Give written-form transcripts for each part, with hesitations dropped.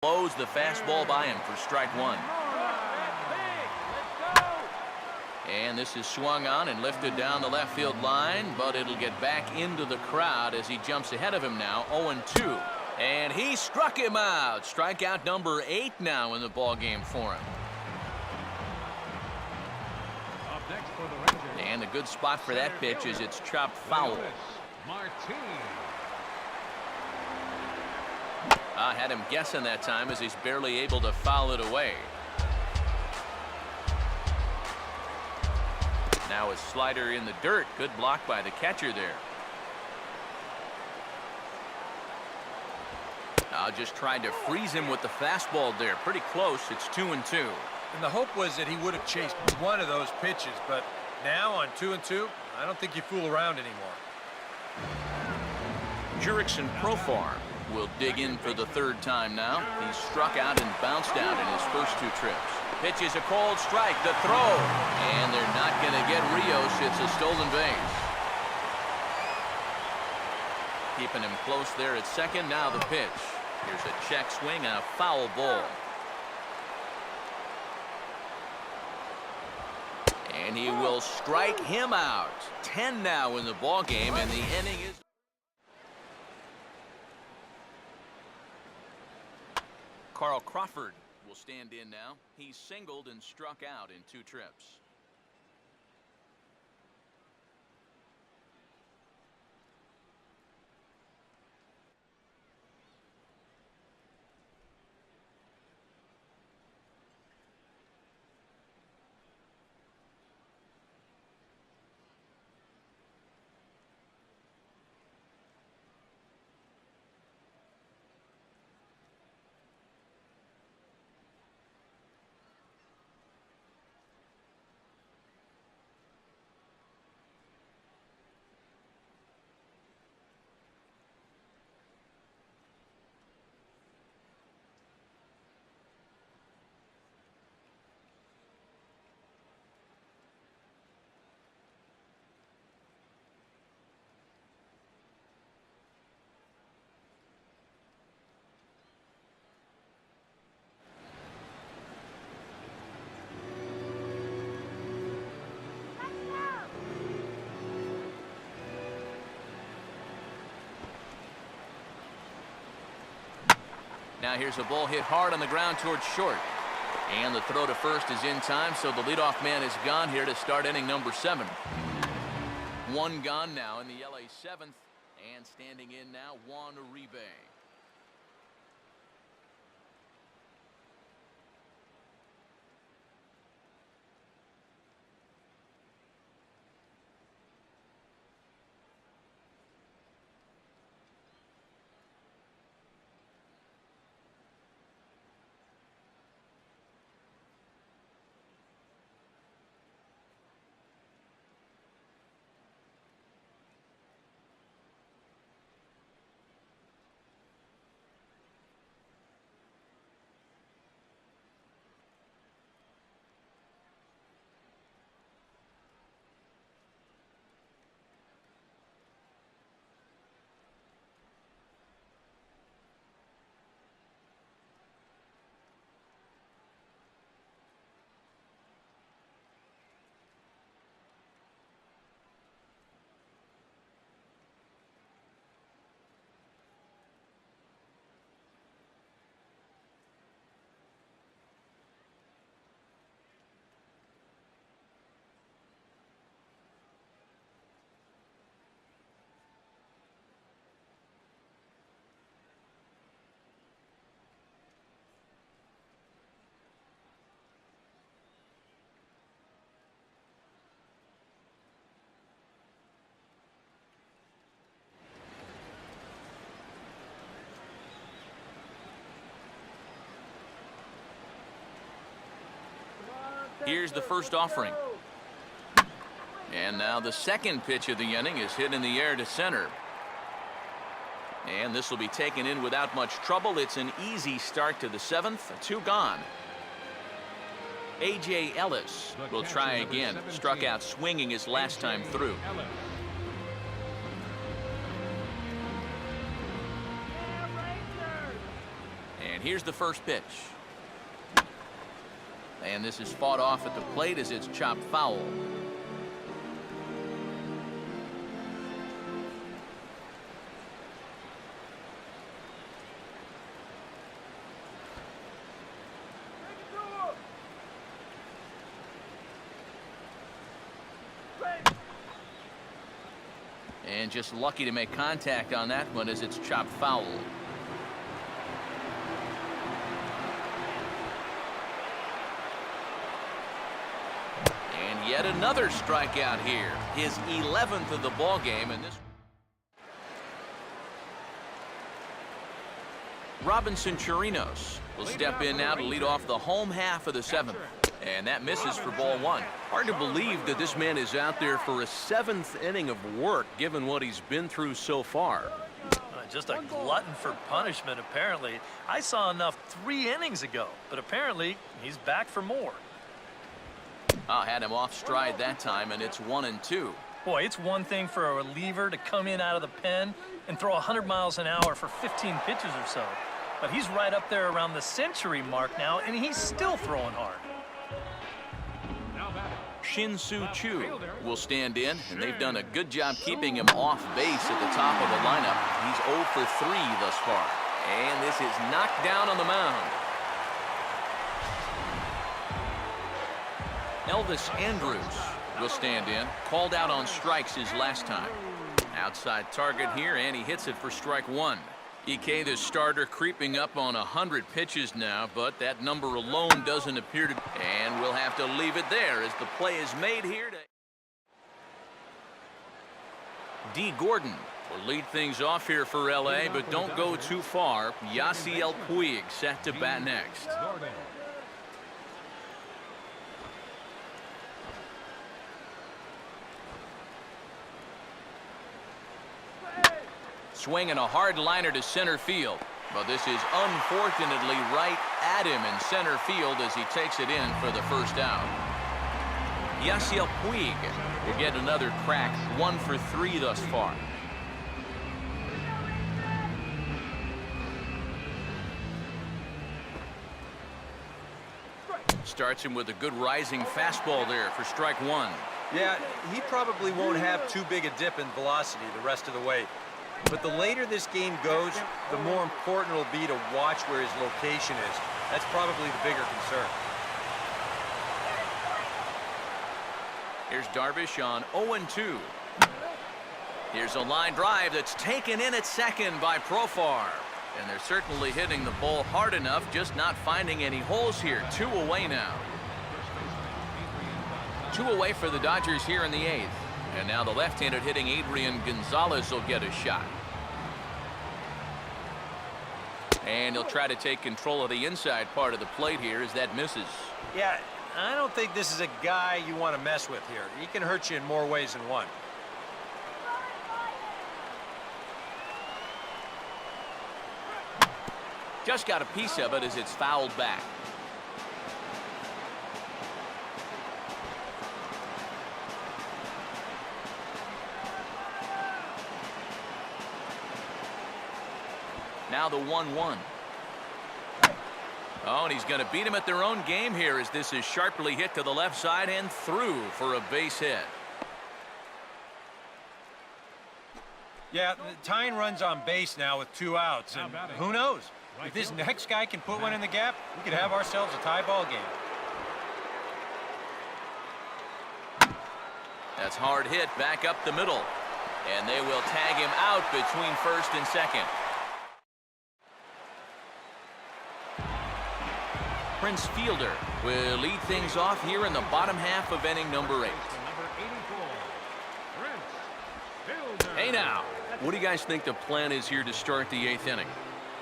Blows the fastball by him for strike one. And this is swung on and lifted down the left field line, but it'll get back into the crowd as he jumps ahead of him now, 0-2. And he struck him out. Strikeout number 8 now in the ball game for him. And the good spot for that pitch is it's chopped foul. I had him guessing that time as he's barely able to foul it away. Now a slider in the dirt. Good block by the catcher there. Just tried to freeze him with the fastball there. Pretty close. It's 2-2. And the hope was that he would have chased one of those pitches, but now on 2-2, I don't think you fool around anymore. Jurickson Profar will dig in for the third time now. He's struck out and bounced out in his first 2 trips. Pitch is a cold strike. The throw. And they're not going to get Rios. It's a stolen base. Keeping him close there at second. Now the pitch. Here's a check swing and a foul ball. And he will strike him out. 10 now in the ball game, and the inning is. Carl Crawford will stand in now. He's singled and struck out in 2 trips. Now here's a ball hit hard on the ground towards short. And the throw to first is in time, so the leadoff man is gone here to start inning number 7. 1 gone now in the LA 7th. And standing in now, Juan Uribe. Here's the first offering. And now the second pitch of the inning is hit in the air to center. And this will be taken in without much trouble. It's an easy start to the 7th. 2 gone. A.J. Ellis will try again. Struck out swinging his last time through. And Here's the first pitch. And this is fought off at the plate as it's chopped foul. And just lucky to make contact on that one as it's chopped foul. And yet another strikeout here. His 11th of the ball game, and this Robinson Chirinos will step in now to lead off the home half of the 7th. And that misses for ball 1. Hard to believe that this man is out there for a 7th inning of work, given what he's been through so far. Just a glutton for punishment, apparently. I saw enough 3 innings ago, but apparently he's back for more. Had him off stride that time, and it's 1-2. Boy, it's one thing for a reliever to come in out of the pen and throw 100 miles an hour for 15 pitches or so. But he's right up there around the century mark now, and he's still throwing hard. Shin-Soo Choo will stand in, and they've done a good job keeping him off base at the top of the lineup. He's 0 for 3 thus far. And this is knocked down on the mound. Elvis Andrus will stand in, called out on strikes his last time. Outside target here, and he hits it for strike 1. EK, the starter, creeping up on 100 pitches now, but that number alone doesn't appear to. And we'll have to leave it there as the play is made here. D. Gordon will lead things off here for LA, but don't go too far. Yasiel Puig set to bat next. Swinging a hard liner to center field, but this is unfortunately right at him in center field as he takes it in for the first out. Yasiel Puig will get another crack, 1 for 3 thus far. Starts him with a good rising fastball there for strike 1. Yeah, he probably won't have too big a dip in velocity the rest of the way. But the later this game goes, the more important it'll be to watch where his location is. That's probably the bigger concern. Here's Darvish on 0-2. Here's a line drive that's taken in at second by Profar. And they're certainly hitting the ball hard enough, just not finding any holes here. 2 away now. 2 away for the Dodgers here in the 8th. And now the left-handed hitting Adrian Gonzalez will get a shot. And he'll try to take control of the inside part of the plate here as that misses. Yeah, I don't think this is a guy you want to mess with here. He can hurt you in more ways than one. Just got a piece of it as it's fouled back. Now the 1-1. Oh, and he's going to beat him at their own game here as this is sharply hit to the left side and through for a base hit. Yeah, tying runs on base now with 2 outs, and who knows? If this next guy can put one in the gap, we could have ourselves a tie ball game. That's hard hit back up the middle, and they will tag him out between first and second. Prince Fielder will lead things off here in the bottom half of inning number 8. Hey now, what do you guys think the plan is here to start the 8th inning?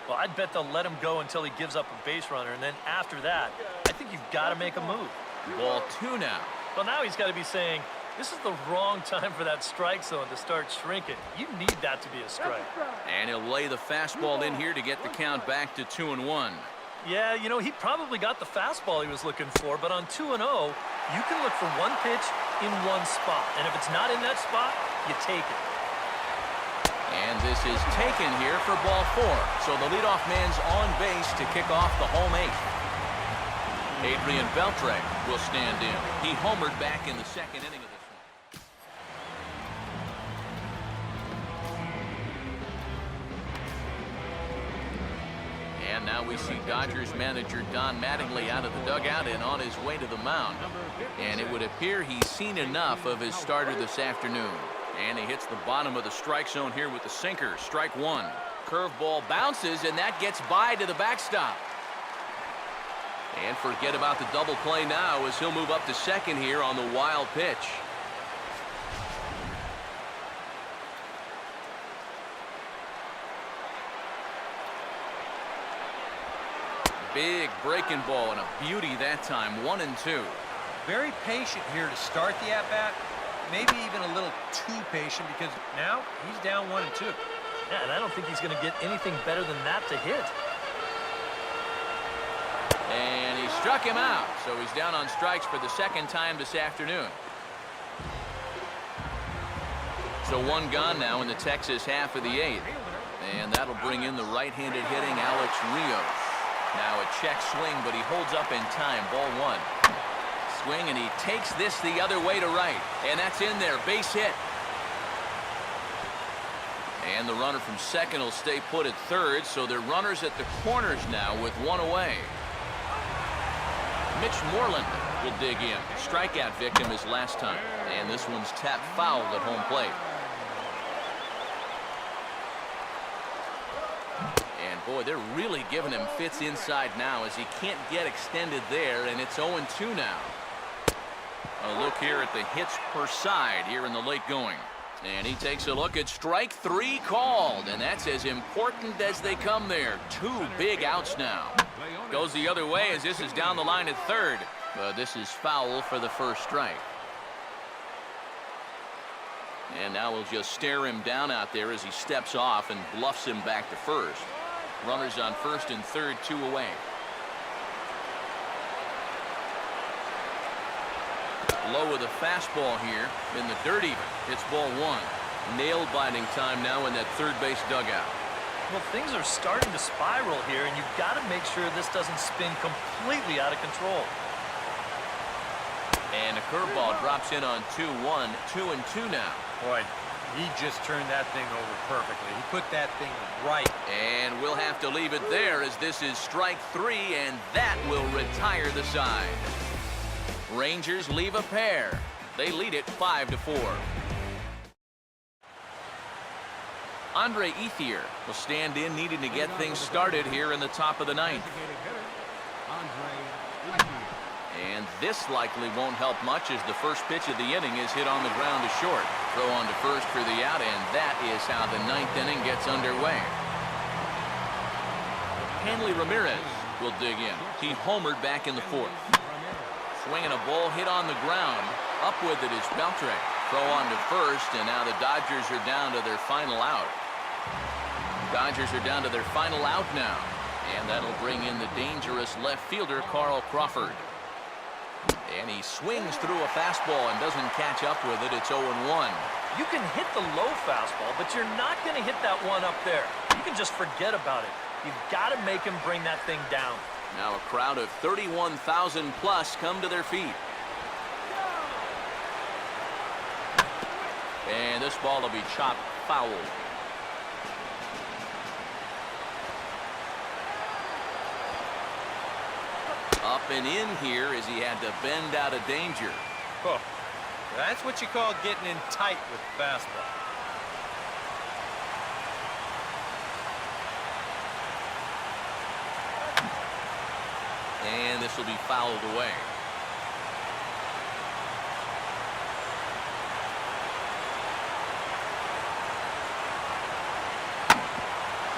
Well, I'd bet they'll let him go until he gives up a base runner, and then after that, I think you've got to make a move. Ball 2 now. Well, now he's got to be saying, this is the wrong time for that strike zone to start shrinking. You need that to be a strike. And he'll lay the fastball in here to get the count back to 2-1. Yeah, you know, he probably got the fastball he was looking for, but on 2-0, you can look for one pitch in one spot. And if it's not in that spot, you take it. And this is taken here for ball 4. So the leadoff man's on base to kick off the home 8th. Adrian Beltre will stand in. He homered back in the 2nd inning of this one. And now we see Dodgers manager Don Mattingly out of the dugout and on his way to the mound. And it would appear he's seen enough of his starter this afternoon. And he hits the bottom of the strike zone here with the sinker. Strike 1. Curveball bounces, and that gets by to the backstop. And forget about the double play now as he'll move up to 2nd here on the wild pitch. Big breaking ball and a beauty that time. 1-2. Very patient here to start the at-bat. Maybe even a little too patient because now he's down 1-2. Yeah, and I don't think he's going to get anything better than that to hit. And he struck him out, so he's down on strikes for the 2nd time this afternoon. So 1 gone now in the Texas half of the 8th. And that'll bring in the right-handed hitting Alex Rios. Now a check swing, but he holds up in time. Ball 1. Swing, and he takes this the other way to right. And that's in there. Base hit. And the runner from 2nd will stay put at 3rd, so they're runners at the corners now with 1 away. Mitch Moreland will dig in. Strikeout victim his last time. And this one's tapped foul at home plate. And boy, they're really giving him fits inside now as he can't get extended there, and it's 0-2 now. A look here at the hits per side here in the late going. And he takes a look at strike 3 called, and that's as important as they come there. 2 big outs now. Goes the other way as this is down the line at 3rd. But this is foul for the first strike. And now we'll just stare him down out there as he steps off and bluffs him back to 1st. Runners on 1st and 3rd, 2 away. Low with a fastball here in the dirt even. It's ball 1. Nail-biting time now in that 3rd base dugout. Well, things are starting to spiral here, and you've got to make sure this doesn't spin completely out of control. And a curveball drops in on 2-1. 2-2 now. Boy, he just turned that thing over perfectly. He put that thing right. And we'll have to leave it there as this is strike 3, and that will retire the side. Rangers leave a pair. They lead it 5-4. Andre Ethier will stand in, needing to get things started here in the top of the 9th. And this likely won't help much as the first pitch of the inning is hit on the ground to short. Throw on to 1st for the out, and that is how the 9th inning gets underway. Hanley Ramirez will dig in. He homered back in the 4th. Swinging a ball hit on the ground. Up with it is Beltre. Throw on to 1st, and now the Dodgers are down to their final out. Dodgers are down to their final out now. And that'll bring in the dangerous left fielder, Carl Crawford. And he swings through a fastball and doesn't catch up with it. It's 0-1. You can hit the low fastball, but you're not going to hit that one up there. You can just forget about it. You've got to make him bring that thing down. Now a crowd of 31,000 plus come to their feet. And this ball will be chopped foul. Up and in here as he had to bend out of danger. Oh, that's what you call getting in tight with the fastball. And this will be fouled away.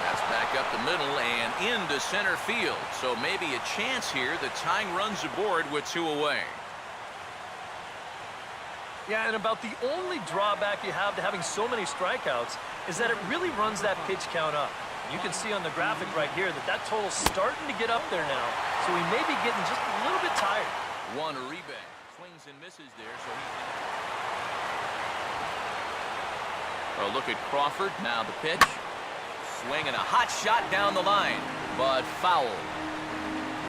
That's back up the middle and into center field. So maybe a chance here. The tying runs aboard with 2 away. Yeah, and about the only drawback you have to having so many strikeouts is that it really runs that pitch count up. You can see on the graphic right here that total's starting to get up there now. So he may be getting just a little bit tired. One Uribe swings and misses there. So A look at Crawford. Now the pitch. Swing and a hot shot down the line, but foul.